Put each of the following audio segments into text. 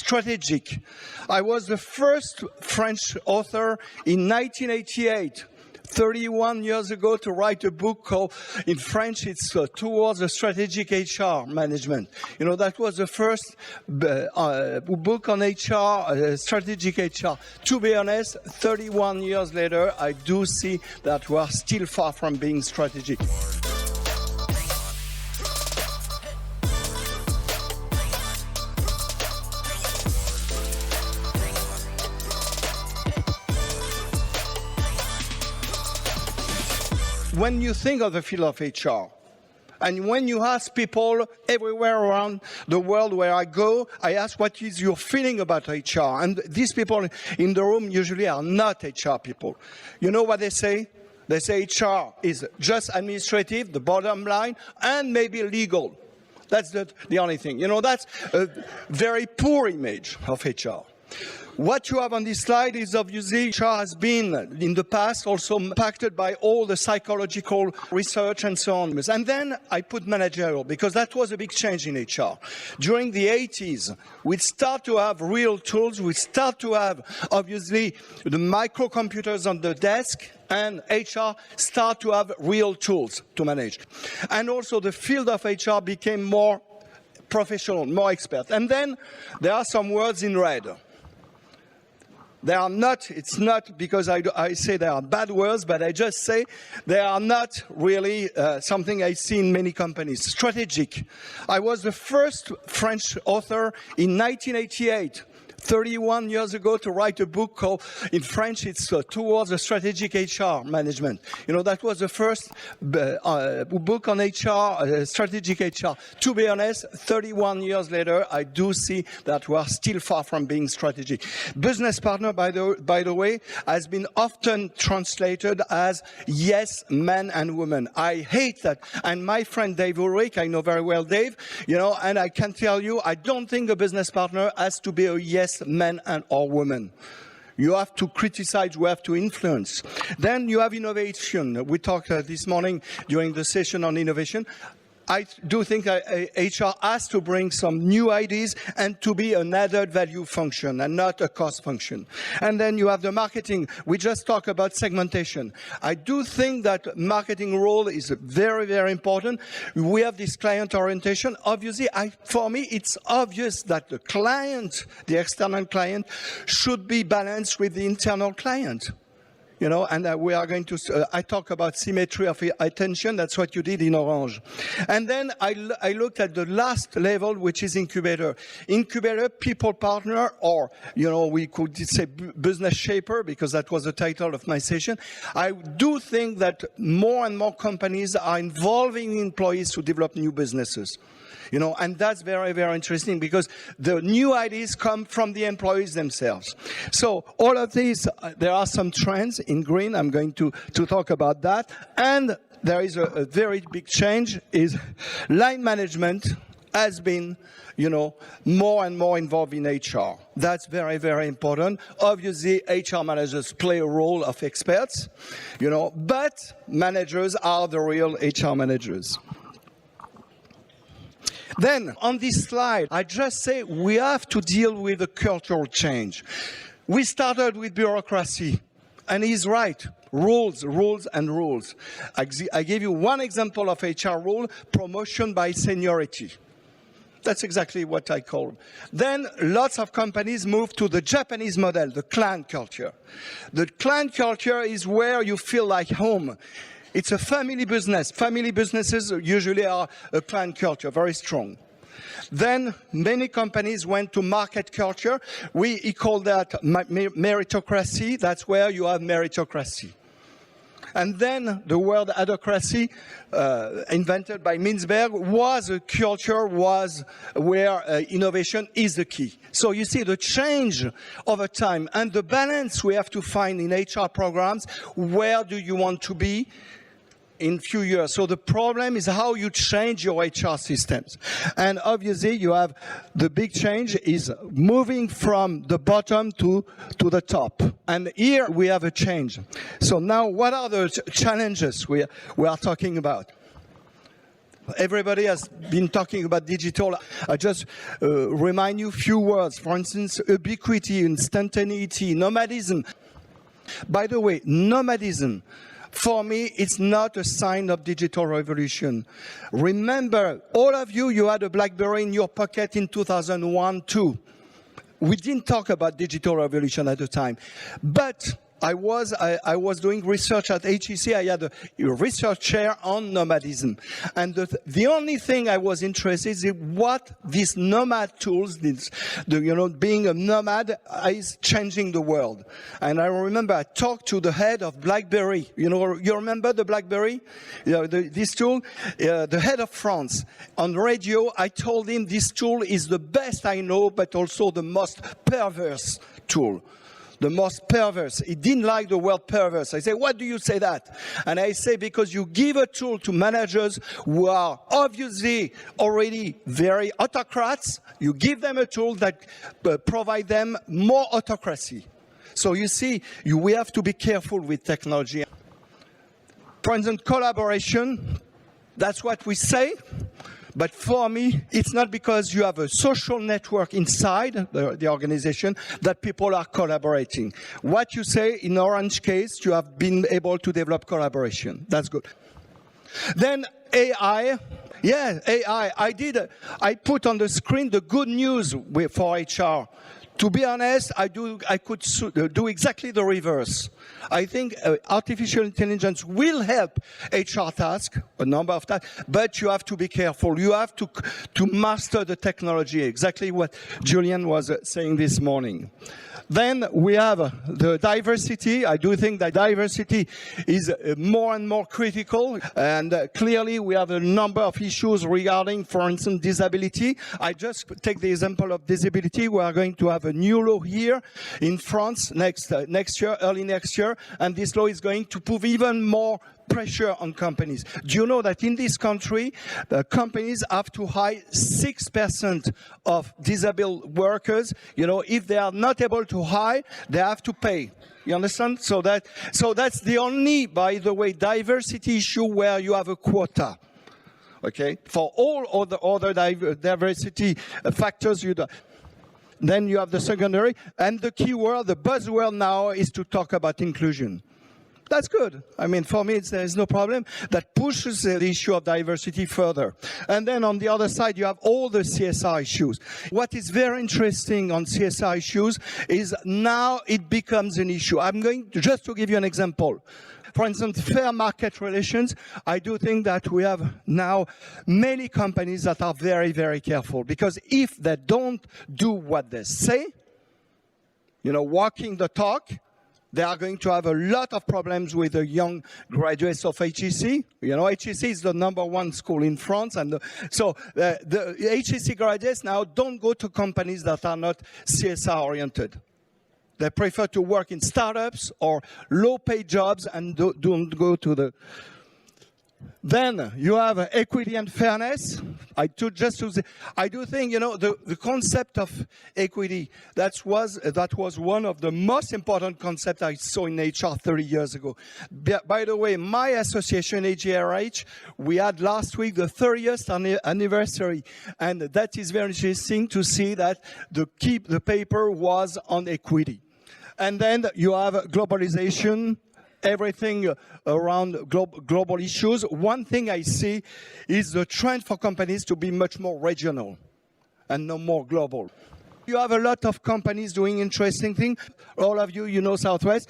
strategic. I was the first French author in 1988. 31 years ago to write a book called, in French, it's Towards a Strategic HR Management. You know, that was the first book on HR, strategic HR. To be honest, 31 years later, I do see that we are still far from being strategic. When you think of the field of HR, and when you ask people everywhere around the world where I go, I ask what is your feeling about HR? And these people in the room usually are not HR people. You know what they say? They say HR is just administrative, the bottom line, and maybe legal. That's the only thing. You know, that's a very poor image of HR. What you have on this slide is obviously HR has been, in the past, also impacted by all the psychological research and so on. And then I put managerial, because that was a big change in HR. During the 80s, we start to have real tools. We start to have, obviously, the microcomputers on the desk, and HR start to have real tools to manage. And also the field of HR became more professional, more expert. And then there are some words in red. They are not, it's not because I say they are bad words, but I just say they are not really something I see in many companies. Strategic. I was the first French author in 1988. 31 years ago to write a book called, in French, it's Towards a Strategic HR Management. You know, that was the first book on HR, strategic HR. To be honest, 31 years later, I do see that we are still far from being strategic. Business partner, by the way, has been often translated as yes, men and women. I hate that. And my friend Dave Ulrich, I know very well Dave, you know, and I can tell you, I don't think a business partner has to be a yes men and or women. You have to criticize, you have to influence. Then you have innovation. We talked this morning during the session on innovation. I do think HR has to bring some new ideas and to be an added value function and not a cost function. And then you have the marketing. We just talked about segmentation. I do think that marketing role is very, very important. We have this client orientation. Obviously, for me, it's obvious that the client, the external client, should be balanced with the internal client. You know, and we are going to, I talk about symmetry of attention. That's what you did in Orange. And then I looked at the last level, which is incubator. Incubator, people partner, or, you know, we could say business shaper, because that was the title of my session. I do think that more and more companies are involving employees to develop new businesses. You know, and that's very, very interesting because the new ideas come from the employees themselves. So all of these, there are some trends in green. I'm going to talk about that. And there is a very big change is line management has been, you know, more and more involved in HR. That's very, very important. Obviously, HR managers play a role of experts, you know, but managers are the real HR managers. Then, on this slide, I just say we have to deal with a cultural change. We started with bureaucracy, and he's right. Rules, rules, and rules. I gave you one example of HR rule, promotion by seniority. That's exactly what I call it. Then lots of companies move to the Japanese model, the clan culture. The clan culture is where you feel like home. It's a family business. Family businesses usually are a clan culture, very strong. Then many companies went to market culture. We call that meritocracy. That's where you have meritocracy. And then the word adhocracy, invented by Mintzberg, was a culture where innovation is the key. So you see the change over time and the balance we have to find in HR programs. Where do you want to be in few years? So the problem is how you change your HR systems. And obviously you have the big change is moving from the bottom to the top. And here we have a change. So now what are the challenges we are talking about? Everybody has been talking about digital. I just remind you a few words. For instance, ubiquity, instantaneity, nomadism. By the way, nomadism, for me, it's not a sign of digital revolution. Remember, all of you, you had a BlackBerry in your pocket in 2001 too. We didn't talk about digital revolution at the time. But I was doing research at HEC. I had a research chair on nomadism. And the only thing I was interested in what these nomad tools, being a nomad is changing the world. And I remember I talked to the head of BlackBerry. You remember the BlackBerry? This tool? The head of France. On radio, I told him this tool is the best I know, but also the most perverse tool. The most perverse. He didn't like the word perverse. I say, what do you say that? And I say, because you give a tool to managers who are obviously already very autocrats, you give them a tool that provide them more autocracy. So you see, we have to be careful with technology. For instance, collaboration, that's what we say. But for me, it's not because you have a social network inside the organization that people are collaborating. What you say, in Orange case, you have been able to develop collaboration. That's good. Then AI. Yeah, AI. I put on the screen the good news for HR. To be honest, I could do exactly the reverse. I think artificial intelligence will help HR tasks, a number of tasks, but you have to be careful. You have to master the technology, exactly what Julian was saying this morning. Then we have the diversity. I do think that diversity is more and more critical, and clearly we have a number of issues regarding, for instance, disability. I just take the example of disability. We are going to have a new law here in France next year, early next year, and this law is going to put even more pressure on companies. Do you know that in this country, companies have to hire 6% of disabled workers? If they are not able to hire, they have to pay. You understand? So that's the only, by the way, diversity issue where you have a quota. Okay? For all other diversity factors, you do. Then you have the secondary, and the key word, the buzzword now is to talk about inclusion. That's good. I mean, for me, there's no problem. That pushes the issue of diversity further. And then on the other side, you have all the CSR issues. What is very interesting on CSR issues is now it becomes an issue. I'm going to just to give you an example. For instance, fair market relations, I do think that we have now many companies that are very, very careful. Because if they don't do what they say, walking the talk, they are going to have a lot of problems with the young graduates of HEC. HEC is the #1 school in France. And so the HEC graduates now don't go to companies that are not CSR oriented. They prefer to work in startups or low-paid jobs and don't go to the... Then you have equity and fairness. I do think, the concept of equity, that was one of the most important concepts I saw in HR 30 years ago. By the way, my association, AGRH, we had last week the 30th anniversary. And that is very interesting to see that the paper was on equity. And then you have globalization, everything around global issues. One thing I see is the trend for companies to be much more regional and no more global. You have a lot of companies doing interesting things. All of you know Southwest.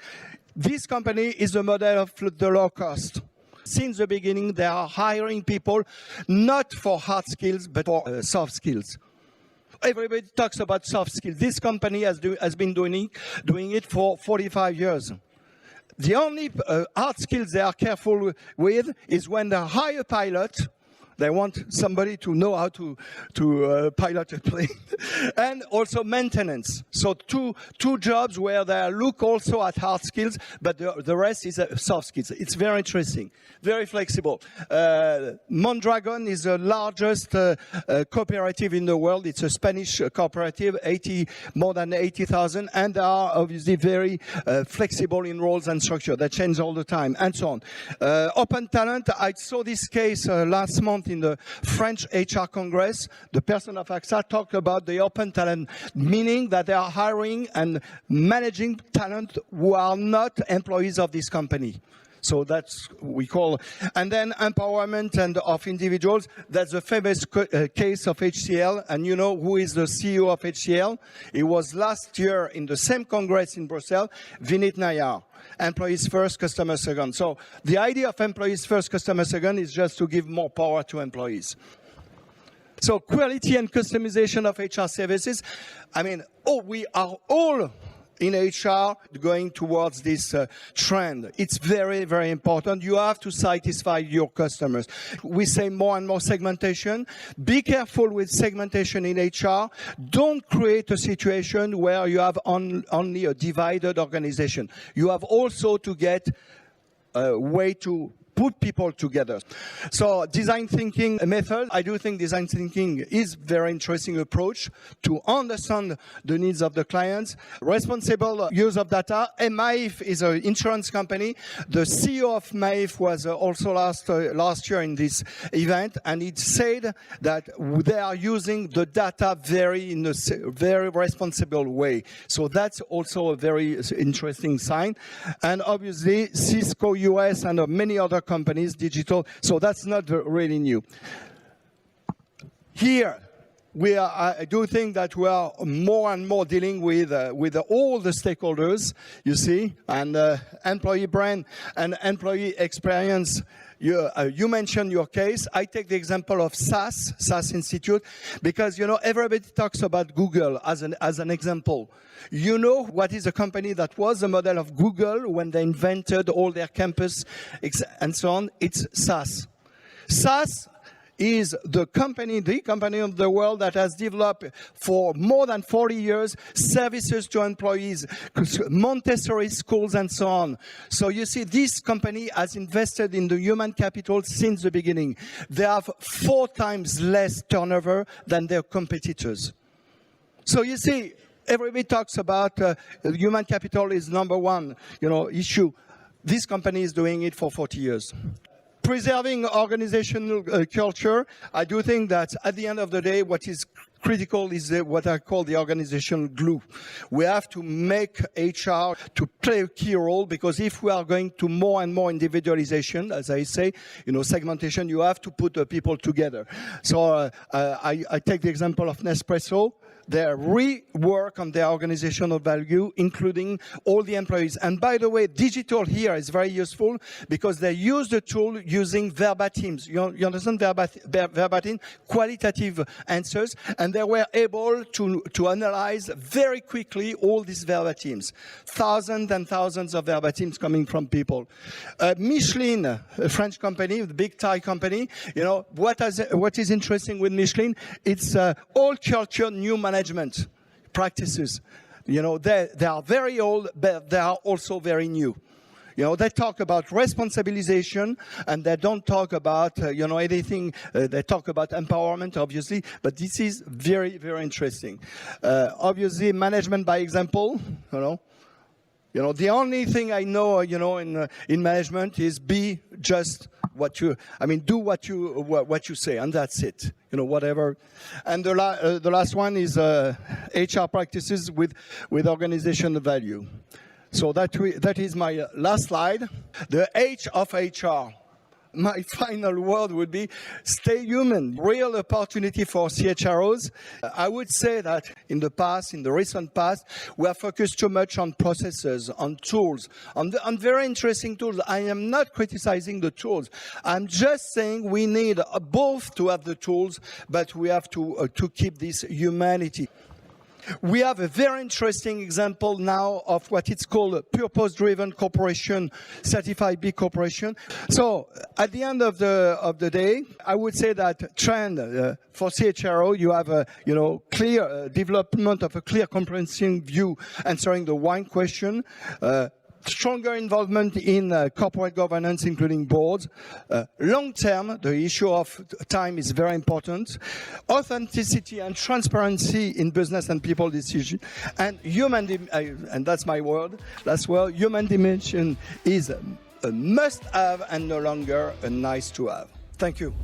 This company is the model of the low cost. Since the beginning, they are hiring people not for hard skills, but for soft skills. Everybody talks about soft skills. This company has been doing it for 45 years. The only hard skills they are careful with is when they hire a pilot. They want somebody to know how to pilot a plane, and also maintenance. So two jobs where they look also at hard skills, but the rest is soft skills. It's very interesting, very flexible. Mondragon is the largest cooperative in the world. It's a Spanish cooperative, more than 80,000, and they are obviously very flexible in roles and structure. They change all the time, and so on. Open Talent, I saw this case last month month in the French HR Congress, the person of AXA talked about the open talent, meaning that they are hiring and managing talent who are not employees of this company. So that's we call, and then empowerment and of individuals. That's the famous case of HCL, and you know who is the CEO of HCL? It was last year in the same Congress in Brussels, Vinit Nayar. Employees first, customers second. So the idea of employees first, customers second is just to give more power to employees. So quality and customization of HR services. I mean, we are all in HR going towards this trend. It's very, very important. You have to satisfy your customers. We say more and more segmentation. Be careful with segmentation in HR. Don't create a situation where you have only a divided organization. You have also to get a way to put people together. So design thinking method, I do think design thinking is very interesting approach to understand the needs of the clients. Responsible use of data. MAIF is an insurance company. The CEO of MAIF was also last year in this event, and it said that they are using the data in a very responsible way. So that's also a very interesting sign. And obviously, Cisco US and many other companies, digital, so that's not really new. Here, I do think that we are more and more dealing with all the stakeholders, you see, and employee brand and employee experience. You mentioned your case. I take the example of SAS Institute, because you know everybody talks about Google as an example. You know what is a company that was the model of Google when they invented all their campus and so on? It's SAS. SAS is the company of the world that has developed for more than 40 years services to employees, Montessori schools and so on. So you see, this company has invested in the human capital since the beginning. They have 4 times less turnover than their competitors. So you see, everybody talks about human capital is number one, issue. This company is doing it for 40 years. Preserving organizational culture, I do think that at the end of the day, what is critical is what I call the organizational glue. We have to make HR to play a key role, because if we are going to more and more individualization, as I say, segmentation, you have to put the people together. So I take the example of Nespresso. They rework on their organizational value, including all the employees. And by the way, digital here is very useful because they use the tool using verbatims. You understand verbatim? Qualitative answers. And they were able to analyze very quickly all these verbatims. Thousands and thousands of verbatims coming from people. Michelin, a French company, the big Thai company, what is interesting with Michelin? It's all culture, new management practices. They are very old, but they are also very new. They talk about responsibilization, and they don't talk about, anything. They talk about empowerment, obviously, but this is very, very interesting. Obviously, management by example, the only thing I know, in management is be just do what you say, and that's it. Whatever. And the last one is HR practices with organizational value. So that is my last slide. The H of HR. My final word would be stay human. Real opportunity for CHROs. I would say that in the recent past, we are focused too much on processes, on tools, on very interesting tools. I am not criticizing the tools. I'm just saying we need both to have the tools, but we have to keep this humanity. We have a very interesting example now of what it's called a purpose-driven corporation, certified B corporation. So at the end of the day, I would say that trend for CHRO, you have a clear development of a clear comprehensive view answering the why question. Stronger involvement in corporate governance, including boards. Long term, the issue of time is very important. Authenticity and transparency in business and people decision. And and that's my word, last word, human dimension is a must-have and no longer a nice-to-have. Thank you.